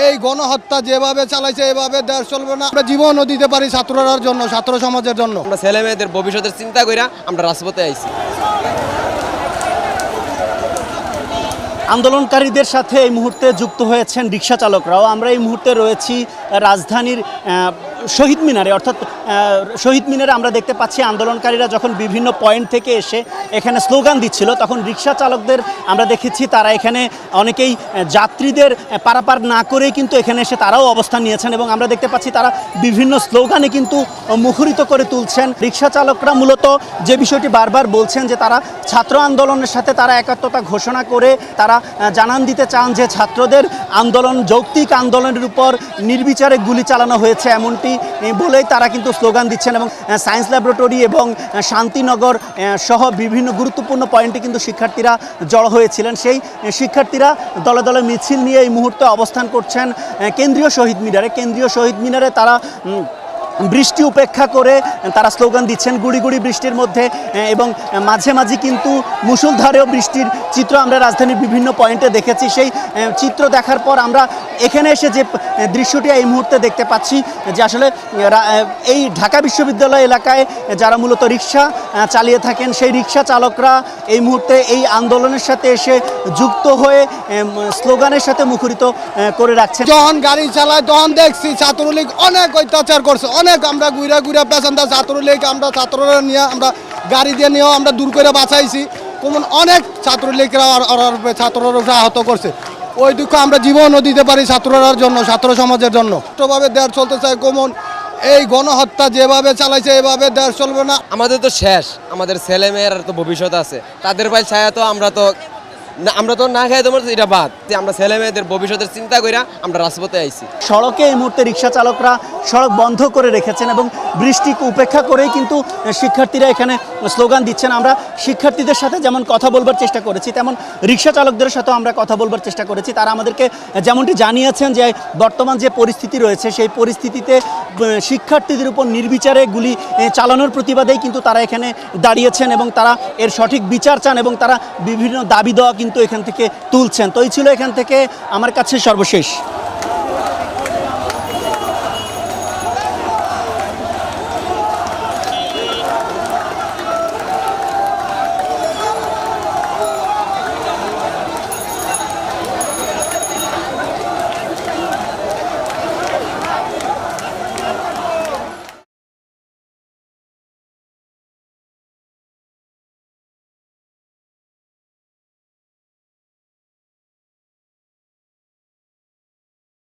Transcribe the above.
এই গণহত্যা যেভাবে চালাইছে এভাবে দেশ চলবে না। আমরা জীবনও দিতে পারি ছাত্ররার জন্য, ছাত্র সমাজের জন্য। আমরা ছেলে মেয়েদের ভবিষ্যতের চিন্তা কইরা আমরা রাজপথে আইছি। আন্দোলনকারীদের সাথে এই মুহূর্তে যুক্ত হয়েছেন রিক্সা চালকরাও। আমরা এই মুহূর্তে রয়েছি রাজধানীর শহীদ মিনারে, অর্থাৎ শহীদ মিনারে আমরা দেখতে পাচ্ছি আন্দোলনকারীরা যখন বিভিন্ন পয়েন্ট থেকে এসে এখানে স্লোগান দিচ্ছিল, তখন রিক্সা চালকদের আমরা দেখেছি তারা এখানে অনেকেই যাত্রীদের পারাপার না করেই কিন্তু এখানে এসে তারাও অবস্থান নিয়েছেন এবং আমরা দেখতে পাচ্ছি তারা বিভিন্ন স্লোগানে কিন্তু মুখরিত করে তুলছেন। রিক্সা চালকরা মূলত যে বিষয়টি বারবার বলছেন যে তারা ছাত্র আন্দোলনের সাথে তারা একাত্মতা ঘোষণা করে তারা জানান দিতে চান যে ছাত্রদের আন্দোলন, যৌক্তিক আন্দোলনের উপর নির্বিচারে গুলি চালানো হয়েছে এমনটি বলেই তারা কিন্তু স্লোগান দিচ্ছেন। এবং সায়েন্স ল্যাবরেটরি এবং শান্তিনগর সহ বিভিন্ন গুরুত্বপূর্ণ পয়েন্টে কিন্তু শিক্ষার্থীরা জড়ো হয়েছিলেন। সেই শিক্ষার্থীরা দলে দলে মিছিল নিয়ে এই মুহূর্তে অবস্থান করছেন কেন্দ্রীয় শহীদ মিনারে। কেন্দ্রীয় শহীদ মিনারে তারা বৃষ্টি উপেক্ষা করে তারা স্লোগান দিচ্ছেন গুড়ি গুড়ি বৃষ্টির মধ্যে, এবং মাঝে মাঝে কিন্তু মুষলধারেও বৃষ্টির চিত্র আমরা রাজধানীর বিভিন্ন পয়েন্টে দেখেছি। সেই চিত্র দেখার পর আমরা এখানে এসে যে দৃশ্যটি এই মুহূর্তে দেখতে পাচ্ছি যে আসলে এই ঢাকা বিশ্ববিদ্যালয় এলাকায় যারা মূলত রিক্সা চালিয়ে থাকেন সেই রিক্সা চালকরা এই মুহূর্তে এই আন্দোলনের সাথে এসে যুক্ত হয়ে স্লোগানের সাথে মুখরিত করে রাখছেন। যখন গাড়ি চালায় তখন দেখছি ছাত্রলীগ অনেক অত্যাচার করছে, অনেক। আমরা ঘুরা ঘুরা পেছান্তা ছাত্রলীগ, আমরা ছাত্ররা নিয়ে আমরা গাড়ি দিয়ে নিয়েও আমরা দূর করে বাঁচাইছি। কোমন অনেক ছাত্রলীগরা ছাত্ররা আহত করছে। ওই দুঃখ আমরা জীবনও দিতে পারি ছাত্ররার জন্য, ছাত্র সমাজের জন্য। রাষ্ট্রভাবে দেশ চলতে চায় কোমন এই গণহত্যা যেভাবে চালাইছে এভাবে দেশ চলবে না। আমাদের তো শেষ, আমাদের ছেলে মেয়ের তো ভবিষ্যৎ আছে, তাদের ভাই ছায়া তো আমরা তো না খাই তোমার এটা বাদ। আমরা ছেলে মেয়েদের ভবিষ্যতের চিন্তা কইরা আমরা রাজপথে আইছি। সড়কে এই মুহূর্তে রিক্সা চালকরা সড়ক বন্ধ করে রেখেছেন এবং বৃষ্টি উপেক্ষা করেই কিন্তু শিক্ষার্থীরা এখানে স্লোগান দিচ্ছেন। আমরা শিক্ষার্থীদের সাথে যেমন কথা বলবার চেষ্টা করেছি, তেমন রিক্সা চালকদের সাথেও আমরা কথা বলবার চেষ্টা করেছি। তারা আমাদেরকে যেমনটি জানিয়েছেন যে বর্তমান যে পরিস্থিতি রয়েছে সেই পরিস্থিতিতে শিক্ষার্থীদের উপর নির্বিচারে গুলি চালানোর প্রতিবাদেই কিন্তু তারা এখানে দাঁড়িয়েছেন এবং তারা এর সঠিক বিচার চান এবং তারা বিভিন্ন দাবি দেওয়া কিন্তু এখান থেকে তুলছেন। তো এই ছিল এখান থেকে আমার কাছে সর্বশেষ।